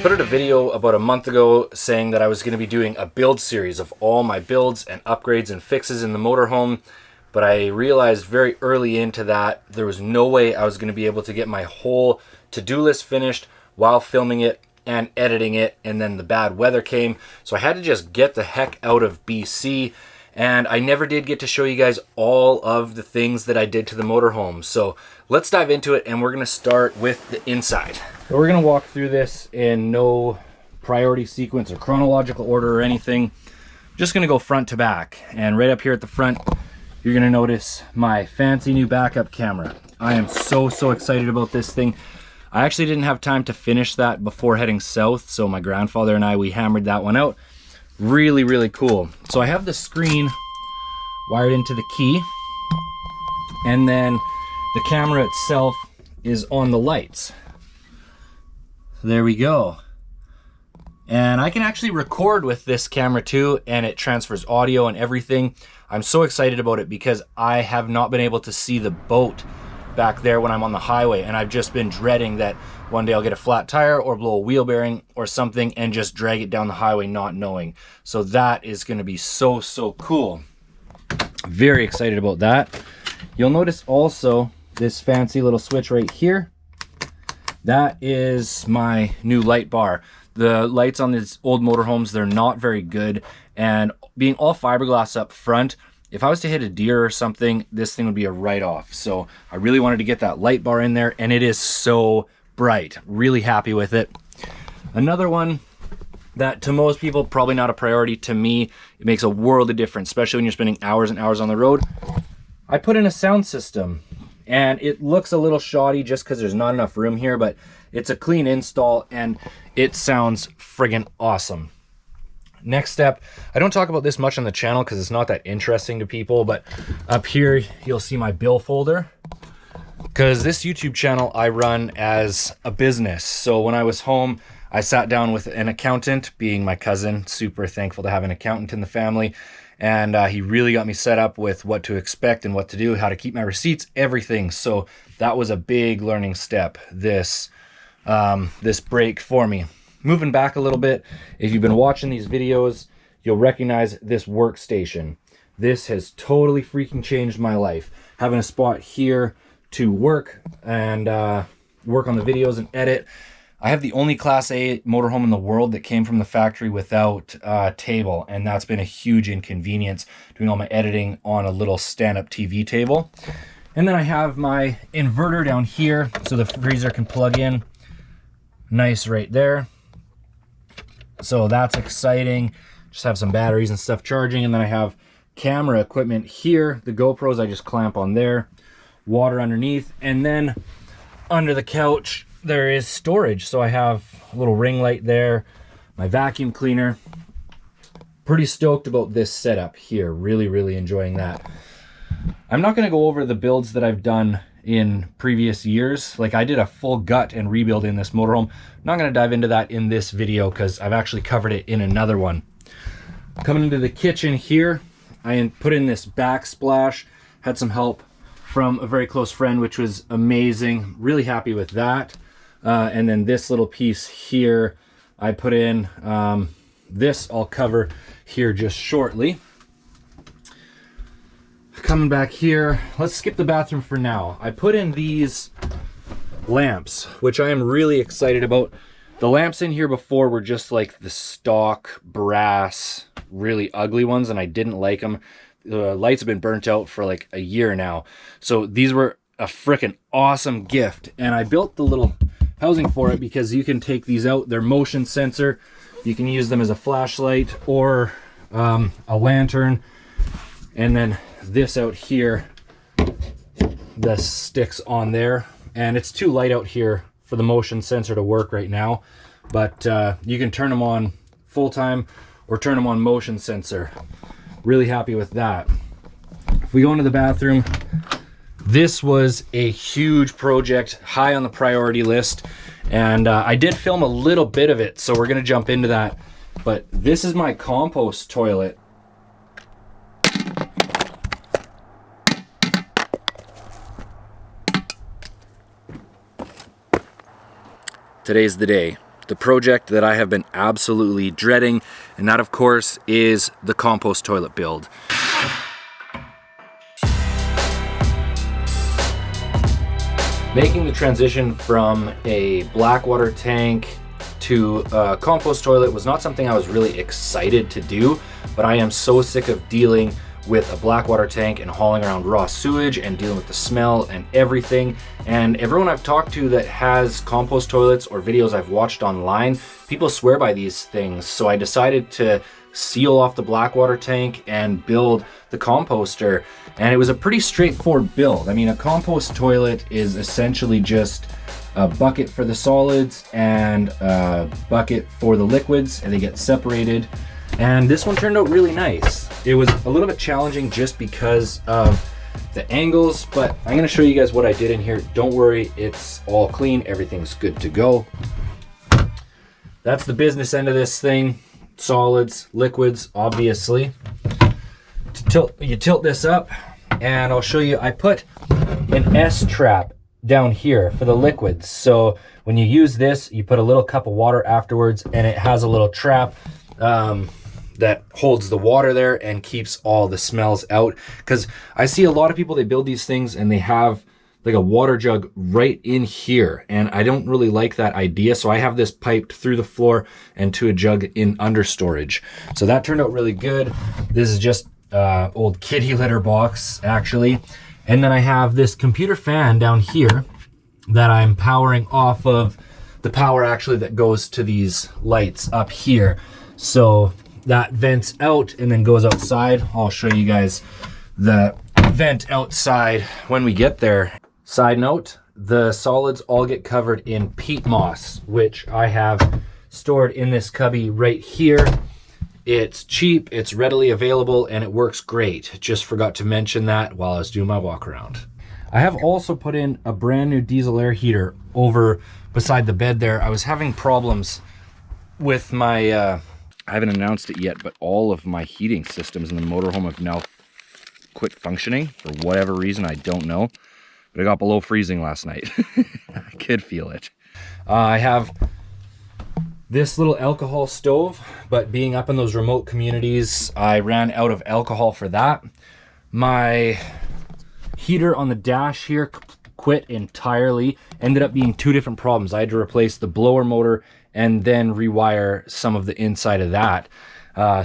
put out a video about a month ago saying that I was going to be doing a build series of all my builds and upgrades and fixes in the motorhome, but I realized very early into that there was no way I was going to be able to get my whole to-do list finished while filming it and editing it, and then the bad weather came, so I had to just get the heck out of BC, and I never did get to show you guys all of the things that I did to the motorhome. So let's dive into it, and we're going to start with the inside. So we're going to walk through this in no priority sequence or chronological order or anything. Just going to go front to back. And right up here at the front, you're going to notice my fancy new backup camera. I am so excited about this thing. I actually didn't have time to finish that before heading south, so my grandfather and we hammered that one out. Really cool. So I have the screen wired into the key, and then the camera itself is on the lights. There we go. And I can actually record with this camera too, and it transfers audio and everything. I'm so excited about it because I have not been able to see the boat back there when I'm on the highway, and I've just been dreading that one day I'll get a flat tire or blow a wheel bearing or something and just drag it down the highway not knowing. So that is going to be so cool. Very excited about that. You'll notice also this fancy little switch right here. That is my new light bar. The lights on these old motorhomes, they're not very good, and being all fiberglass up front, if I was to hit a deer or something, this thing would be a write-off. So I really wanted to get that light bar in there, and it is so bright. Really happy with it. Another one that to most people, probably not a priority, to me, it makes a world of difference, especially when you're spending hours and hours on the road. I put in a sound system, and it looks a little shoddy just because there's not enough room here, but it's a clean install and it sounds friggin' awesome. Next step, I don't talk about this much on the channel because it's not that interesting to people, but up here you'll see my bill folder, because this YouTube channel I run as a business. So when I was home, I sat down with an accountant, being my cousin, super thankful to have an accountant in the family. And he really got me set up with what to expect and what to do, how to keep my receipts, everything. So that was a big learning step, this break for me. Moving back a little bit, if you've been watching these videos, you'll recognize this workstation. This has totally freaking changed my life. Having a spot here to work and work on the videos and edit. I have the only Class A motorhome in the world that came from the factory without a table, and that's been a huge inconvenience, doing all my editing on a little stand-up TV table. And then I have my inverter down here so the freezer can plug in. Nice right there. So that's exciting. Just have some batteries and stuff charging, and then I have camera equipment here. The GoPros I just clamp on there. Water underneath, and then under the couch there is storage. So I have a little ring light there, my vacuum cleaner. Pretty stoked about this setup here. Really enjoying that. I'm not going to go over the builds that I've done in previous years. Like, I did a full gut and rebuild in this motorhome. I'm not going to dive into that in this video because I've actually covered it in another one. Coming into the kitchen here, I put in this backsplash. Had some help from a very close friend, which was amazing. Really happy with that. And then this little piece here, I put in, this I'll cover here just shortly. Coming back here, let's skip the bathroom for now. I put in these lamps, which I am really excited about. The lamps in here before were just like the stock brass, really ugly ones, and I didn't like them. The lights have been burnt out for like a year now. So these were a freaking awesome gift, and I built the little housing for it because you can take these out. They're motion sensor. You can use them as a flashlight or a lantern. And then this out here, the sticks on there, and it's too light out here for the motion sensor to work right now, but you can turn them on full time or turn them on motion sensor. Really happy with that. If we go into the bathroom, this was a huge project, high on the priority list, and I did film a little bit of it, so we're going to jump into that. But this is my compost toilet. Today's the day. the project that I have been absolutely dreading, and that of course is the compost toilet build. Making the transition from a blackwater tank to a compost toilet was not something I was really excited to do, but I am so sick of dealing with a blackwater tank and hauling around raw sewage and dealing with the smell and everything. And everyone I've talked to that has compost toilets or videos I've watched online, people swear by these things. So I decided to seal off the blackwater tank and build the composter. And it was a pretty straightforward build. I mean, a compost toilet is essentially just a bucket for the solids and a bucket for the liquids, and they get separated. And this one turned out really nice. It was a little bit challenging just because of the angles, but I'm gonna show you guys what I did in here. Don't worry, it's all clean, everything's good to go. That's the business end of this thing. Solids, liquids, obviously. You tilt this up, and I'll show you, I put an S-trap down here for the liquids. So when you use this, you put a little cup of water afterwards, and it has a little trap that holds the water there and keeps all the smells out. Because I see a lot of people, they build these things and they have like a water jug right in here, and I don't really like that idea. So I have this piped through the floor and to a jug in under storage. So that turned out really good. This is just old kitty litter box actually. And then I have this computer fan down here that I'm powering off of the power actually that goes to these lights up here. So that vents out and then goes outside. I'll show you guys the vent outside when we get there. Side note, the solids all get covered in peat moss, which I have stored in this cubby right here. It's cheap, it's readily available, and it works great. Just forgot to mention that while I was doing my walk around. I have also put in a brand new diesel air heater over beside the bed there. I was having problems with my I haven't announced it yet, but all of my heating systems in the motorhome have now quit functioning for whatever reason. I don't know, but it got below freezing last night. I could feel it. I have this little alcohol stove, but being up in those remote communities, I ran out of alcohol for that. My heater on the dash here quit entirely. Ended up being two different problems. I had to replace the blower motor and then rewire some of the inside of that.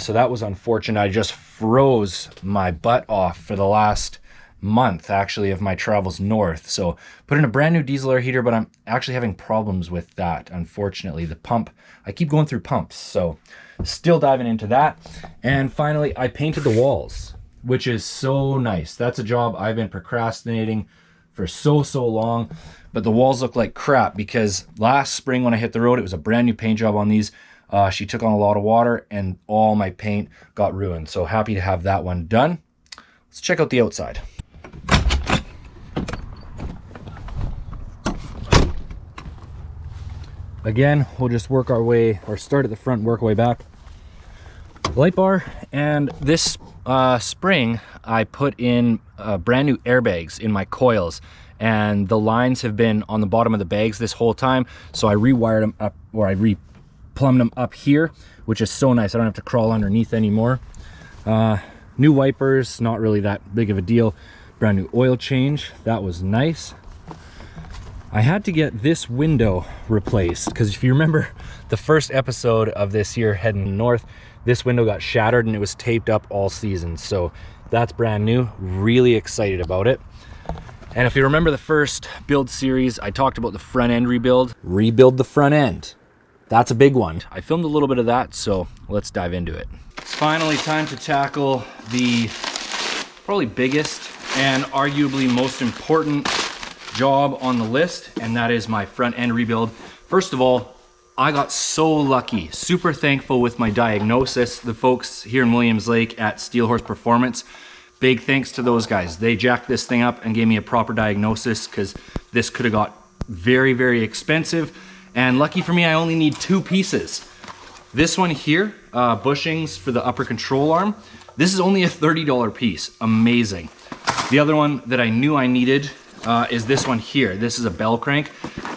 So that was unfortunate. I just froze my butt off for the last month actually of my travels north. So put in a brand new diesel air heater, but I'm actually having problems with that. Unfortunately, the pump, I keep going through pumps. So still diving into that. And finally, I painted the walls, which is so nice. That's a job I've been procrastinating for so long, but the walls look like crap because last spring when I hit the road, it was a brand new paint job on these. She took on a lot of water and all my paint got ruined. So happy to have that one done. Let's check out the outside. Again, we'll just work our way, or start at the front, work our way back. Light bar, and this spring I put in brand new airbags in my coils, and the lines have been on the bottom of the bags this whole time, so I rewired them up, or I re-plumbed them up here, which is so nice. I don't have to crawl underneath anymore. New wipers, not really that big of a deal. Brand new oil change, that was nice. I had to get this window replaced because if you remember the first episode of this year heading north, this window got shattered and it was taped up all season. So that's brand new, really excited about it. And if you remember the first build series, I talked about the front end rebuild. Rebuild the front end. That's a big one. I filmed a little bit of that, so let's dive into it. It's finally time to tackle the probably biggest and arguably most important job on the list, and that is my front end rebuild. First of all, I got so lucky, super thankful with my diagnosis. The folks here in Williams Lake at Steel Horse Performance, big thanks to those guys. They jacked this thing up and gave me a proper diagnosis because this could have got very expensive. And lucky for me, I only need two pieces. This one here, bushings for the upper control arm. This is only a $30 piece, amazing. The other one that I knew I needed is this one here. This is a bell crank.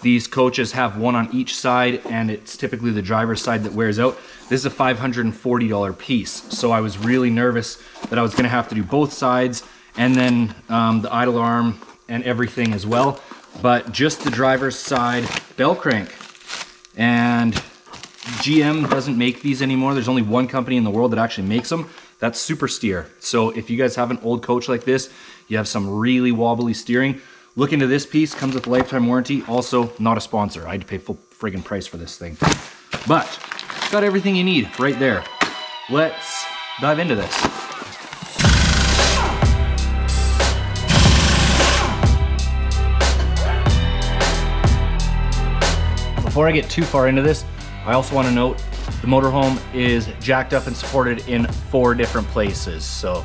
These coaches have one on each side, and it's typically the driver's side that wears out. This is a $540 piece, so I was really nervous that I was gonna have to do both sides and then the idle arm and everything as well. But just the driver's side bell crank. And GM doesn't make these anymore. There's only one company in the world that actually makes them. That's Super Steer. So if you guys have an old coach like this, you have some really wobbly steering, look into this piece. Comes with a lifetime warranty. Also not a sponsor. I had to pay full friggin' price for this thing. But got everything you need right there. Let's dive into this. Before I get too far into this, I also want to note the motorhome is jacked up and supported in 4 different places, so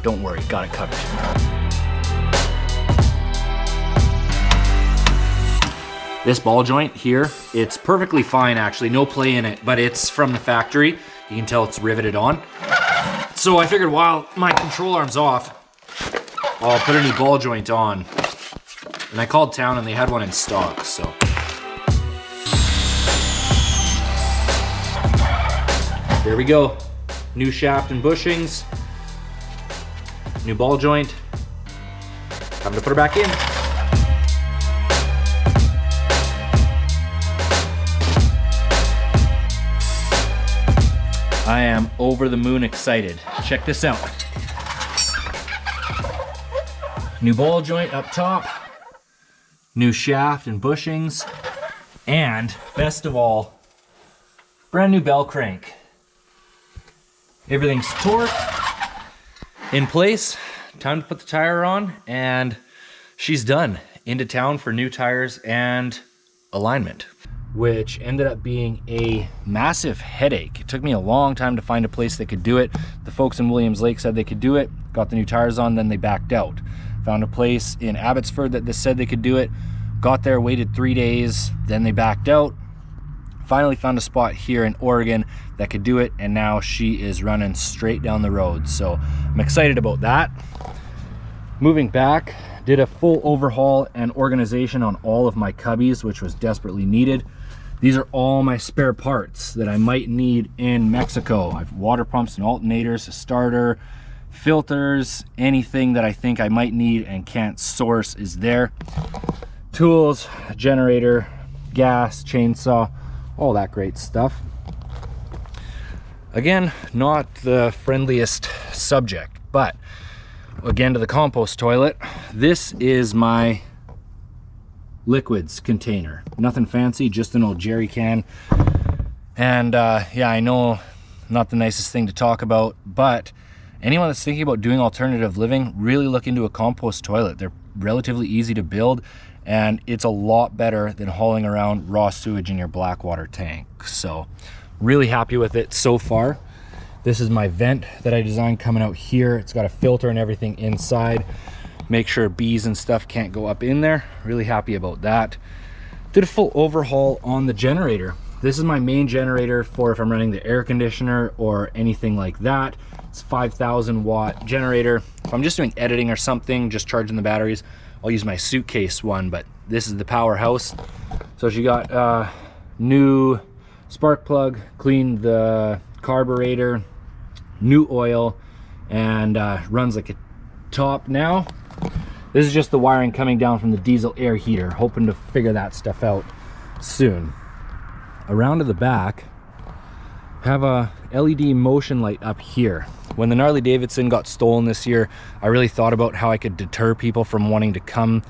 don't worry, got it covered. This ball joint here, it's perfectly fine actually, no play in it, but it's from the factory. You can tell it's riveted on. So I figured while my control arm's off, I'll put a new ball joint on. And I called town and they had one in stock, so. There we go. New shaft and bushings. New ball joint. Time to put her back in. I am over the moon excited. Check this out. New ball joint up top. New shaft and bushings. And best of all, brand new bell crank. Everything's torqued, in place. Time to put the tire on, and she's done. Into town for new tires and alignment, which ended up being a massive headache. It took me a long time to find a place that could do it. The folks in Williams Lake said they could do it, got the new tires on, then they backed out. Found a place in Abbotsford that said they could do it, got there, waited 3 days, then they backed out. Finally found a spot here in Oregon that could do it, and now she is running straight down the road. So I'm excited about that. Moving back, did a full overhaul and organization on all of my cubbies, which was desperately needed. These are all my spare parts that I might need in Mexico. I have water pumps and alternators, a starter, filters, anything that I think I might need and can't source is there. Tools, generator, gas, chainsaw, all that great stuff. Again, not the friendliest subject, but again to the compost toilet. This is my liquids container. Nothing fancy, just an old jerry can. And yeah, I know not the nicest thing to talk about, but anyone that's thinking about doing alternative living, really look into a compost toilet. They're relatively easy to build, and it's a lot better than hauling around raw sewage in your black water tank. So really happy with it so far. This is my vent that I designed coming out here. It's got a filter and everything inside. Make sure bees and stuff can't go up in there. Really happy about that. Did a full overhaul on the generator. This is my main generator for if I'm running the air conditioner or anything like that. It's a 5,000 watt generator. If I'm just doing editing or something, just charging the batteries, I'll use my suitcase one, but this is the powerhouse. So she got new spark plug, cleaned the carburetor, new oil, and runs like a top now. This is just the wiring coming down from the diesel air heater. Hoping to figure that stuff out soon. Around to the back, have a LED motion light up here. When the Harley Davidson got stolen this year, I really thought about how I could deter people from wanting to come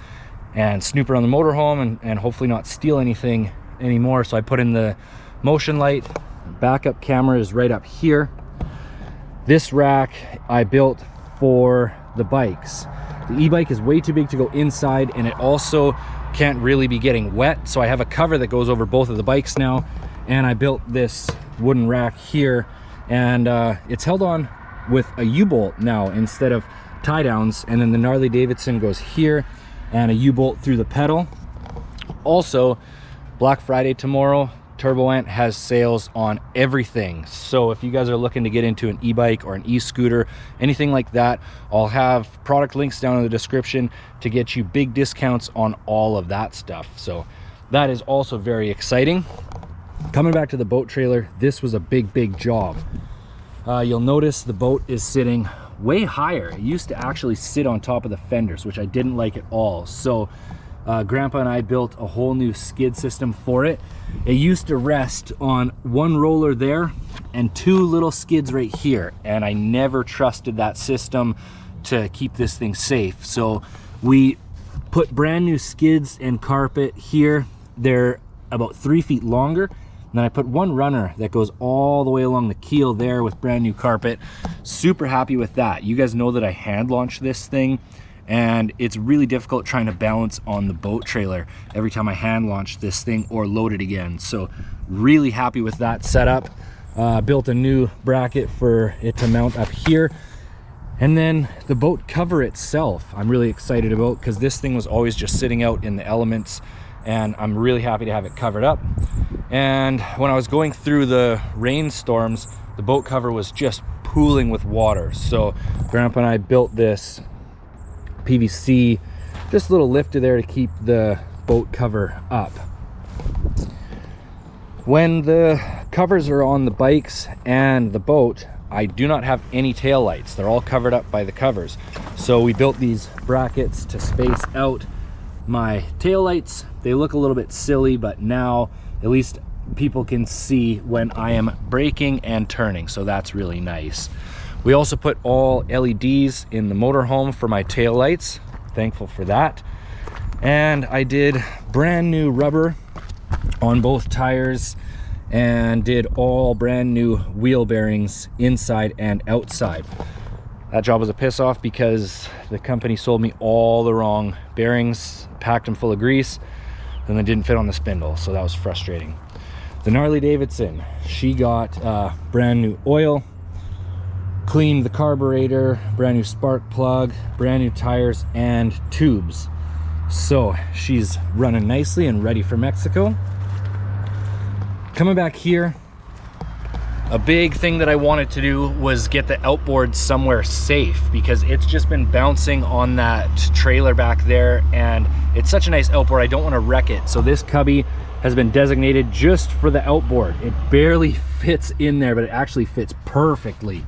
and snoop around the motorhome and hopefully not steal anything anymore. So I put in the motion light. Backup camera is right up here. This rack I built for the bikes. The e-bike is way too big to go inside, and it also can't really be getting wet. So I have a cover that goes over both of the bikes now, and I built this wooden rack here, and it's held on with a U-bolt now instead of tie downs. And then the Harley Davidson goes here and a U-bolt through the pedal. Also, Black Friday tomorrow, TurboAnt has sales on everything. So if you guys are looking to get into an e-bike or an e-scooter, anything like that, I'll have product links down in the description to get you big discounts on all of that stuff. So that is also very exciting. Coming back to the boat trailer, this was a big job. You'll notice the boat is sitting way higher. It used to actually sit on top of the fenders, which I didn't like at all. So Grandpa and I built a whole new skid system for it. It used to rest on one roller there and two little skids right here, and I never trusted that system to keep this thing safe. So we put brand new skids and carpet here. They're about 3 feet longer. And then I put one runner that goes all the way along the keel there with brand new carpet. Super happy with that. You guys know that I hand launched this thing, and it's really difficult trying to balance on the boat trailer every time I hand launch this thing or load it again. So really happy with that setup. Built a new bracket for it to mount up here. And then the boat cover itself, I'm really excited about, because this thing was always just sitting out in the elements, and I'm really happy to have it covered up. And when I was going through the rainstorms, the boat cover was just pooling with water. So Grandpa and I built this PVC, just a little lifter there to keep the boat cover up. When the covers are on the bikes and the boat, I do not have any tail lights. They're all covered up by the covers. So we built these brackets to space out my tail lights. They look a little bit silly, but now at least people can see when I am braking and turning, so that's really nice. We also put all LEDs in the motorhome for my tail lights. Thankful for that. And I did brand new rubber on both tires and did all brand new wheel bearings inside and outside. That job was a piss off because the company sold me all the wrong bearings, packed them full of grease, and they didn't fit on the spindle, so that was frustrating. The Harley Davidson, she got brand new oil, cleaned the carburetor, brand new spark plug, brand new tires and tubes. So she's running nicely and ready for Mexico. Coming back here, a big thing that I wanted to do was get the outboard somewhere safe, because it's just been bouncing on that trailer back there, and it's such a nice outboard. I don't want to wreck it. So this cubby has been designated just for the outboard. It barely fits in there, but it actually fits perfectly.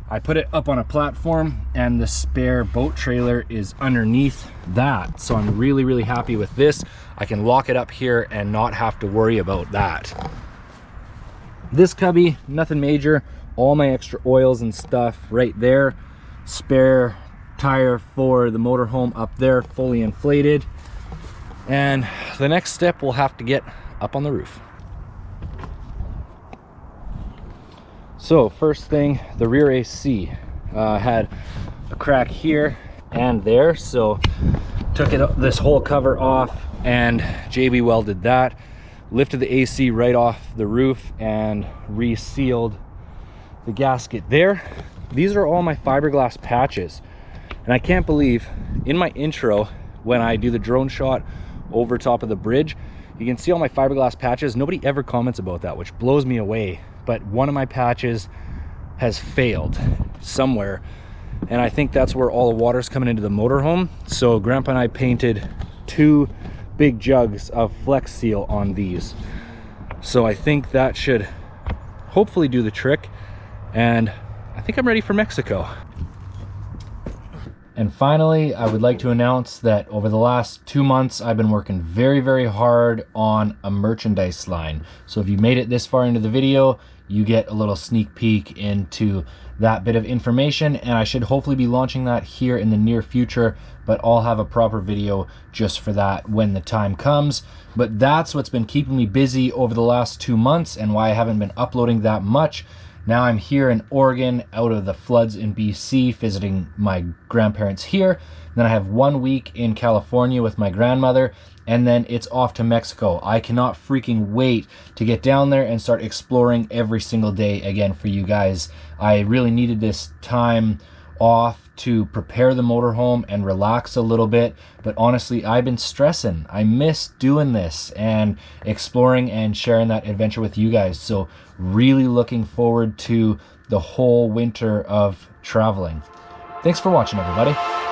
I put it up on a platform, and the spare boat trailer is underneath that. So I'm really happy with this. I can lock it up here and not have to worry about that. This cubby, nothing major. All my extra oils and stuff right there. Spare tire for the motorhome up there, fully inflated. And the next step, we'll have to get up on the roof. So first thing, the rear AC had a crack here and there, so took this whole cover off and JB welded that, lifted the AC right off the roof and resealed the gasket there. These are all my fiberglass patches, and I can't believe in my intro when I do the drone shot over top of the bridge, you can see all my fiberglass patches. Nobody ever comments about that, which blows me away. But one of my patches has failed somewhere, and I think that's where all the water's coming into the motorhome. So Grandpa and I painted 2 big jugs of Flex Seal on these. So I think that should hopefully do the trick, and I think I'm ready for Mexico. And finally, I would like to announce that over the last 2 months, I've been working very hard on a merchandise line. So if you made it this far into the video, you get a little sneak peek into that bit of information, and I should hopefully be launching that here in the near future, but I'll have a proper video just for that when the time comes. But that's what's been keeping me busy over the last 2 months and why I haven't been uploading that much. Now I'm here in Oregon out of the floods in BC, visiting my grandparents here. Then I have 1 week in California with my grandmother, and then it's off to Mexico. I cannot freaking wait to get down there and start exploring every single day again for you guys. I really needed this time off to prepare the motorhome and relax a little bit, but honestly, I've been stressing. I miss doing this and exploring and sharing that adventure with you guys. So really looking forward to the whole winter of traveling. Thanks for watching, everybody.